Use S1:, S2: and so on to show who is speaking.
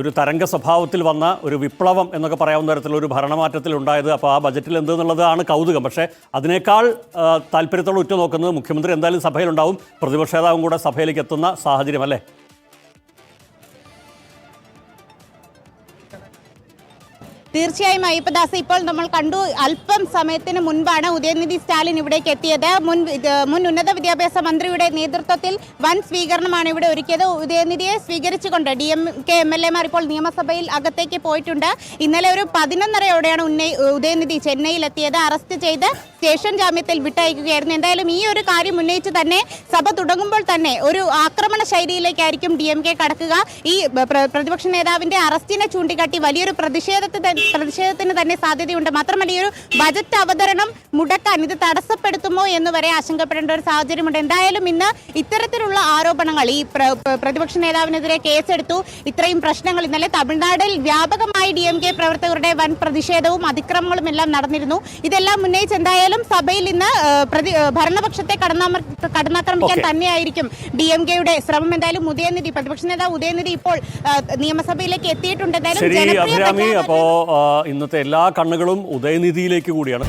S1: ഒരു തരംഗ സ്വഭാവത്തിൽ വന്ന ഒരു വിപ്ലവം എന്നൊക്കെ പറയാവുന്ന തരത്തിലൊരു ഭരണമാറ്റത്തിൽ ഉണ്ടായത്. അപ്പോൾ ആ ബജറ്റിൽ എന്തെന്നുള്ളതാണ് കൗതുകം. പക്ഷേ അതിനേക്കാൾ താല്പര്യത്തോടെ ഉറ്റുനോക്കുന്നത് മുഖ്യമന്ത്രി എന്തായാലും സഭയിലുണ്ടാവും, പ്രതിപക്ഷ നേതാവും കൂടെ സഭയിലേക്ക് എത്തുന്ന സാഹചര്യം അല്ലേ?
S2: തീർച്ചയായും അയ്യപ്പദാസ്, ഇപ്പോൾ നമ്മൾ കണ്ടു അല്പം സമയത്തിന് മുൻപാണ് ഉദയനിധി സ്റ്റാലിൻ ഇവിടേക്ക് എത്തിയത്. മുൻ ഉന്നത വിദ്യാഭ്യാസ മന്ത്രിയുടെ നേതൃത്വത്തിൽ വൻ സ്വീകരണമാണ് ഇവിടെ ഒരുക്കിയത്. ഉദയനിധിയെ സ്വീകരിച്ചുകൊണ്ട് DMK MLA മാർ ഇപ്പോൾ നിയമസഭയിൽ അകത്തേക്ക് പോയിട്ടുണ്ട്. ഇന്നലെ ഒരു 11:30യോടെയാണ് ഉദയനിധി ചെന്നൈയിലെത്തിയത്. അറസ്റ്റ് ചെയ്ത് സ്റ്റേഷൻ ജാമ്യത്തിൽ വിട്ടയക്കുകയായിരുന്നു. എന്തായാലും ഈ ഒരു കാര്യം ഉന്നയിച്ച് തന്നെ സഭ തുടങ്ങുമ്പോൾ തന്നെ ഒരു ആക്രമണ ശൈലിയിലേക്കായിരിക്കും DMK കടക്കുക. ഈ പ്രതിപക്ഷ നേതാവിന്റെ അറസ്റ്റിനെ ചൂണ്ടിക്കാട്ടി വലിയൊരു പ്രതിഷേധത്തിന് തന്നെ സാധ്യതയുണ്ട്. മാത്രമല്ല ഈ ഒരു ബജറ്റ് അവതരണം മുടക്കാൻ ഇത് തടസ്സപ്പെടുത്തുമോ എന്ന് വരെ ആശങ്കപ്പെടേണ്ട ഒരു സാഹചര്യമുണ്ട്. എന്തായാലും ഇന്ന് ഇത്തരത്തിലുള്ള ആരോപണങ്ങൾ, ഈ പ്രതിപക്ഷ നേതാവിനെതിരെ കേസെടുത്തു, ഇത്രയും പ്രശ്നങ്ങൾ ഇന്നലെ തമിഴ്നാട്ടിൽ വ്യാപകമായി DMK പ്രവർത്തകരുടെ വൻ പ്രതിഷേധവും അതിക്രമങ്ങളും എല്ലാം നടന്നിരുന്നു. ഇതെല്ലാം ഉന്നയിച്ച് എന്തായാലും സഭയിൽ ഇന്ന് ഭരണപക്ഷത്തെ കടന്നാക്രമിക്കാൻ തന്നെയായിരിക്കും DMKയുടെ ശ്രമം. എന്തായാലും പ്രതിപക്ഷ നേതാവ് ഉദയനിധി ഇപ്പോൾ നിയമസഭയിലേക്ക് എത്തിയിട്ടുണ്ട്.
S1: ഇന്നത്തെ എല്ലാ കണ്ണുകളും ഉദയനിധിയിലേക്ക് കൂടിയാണ്.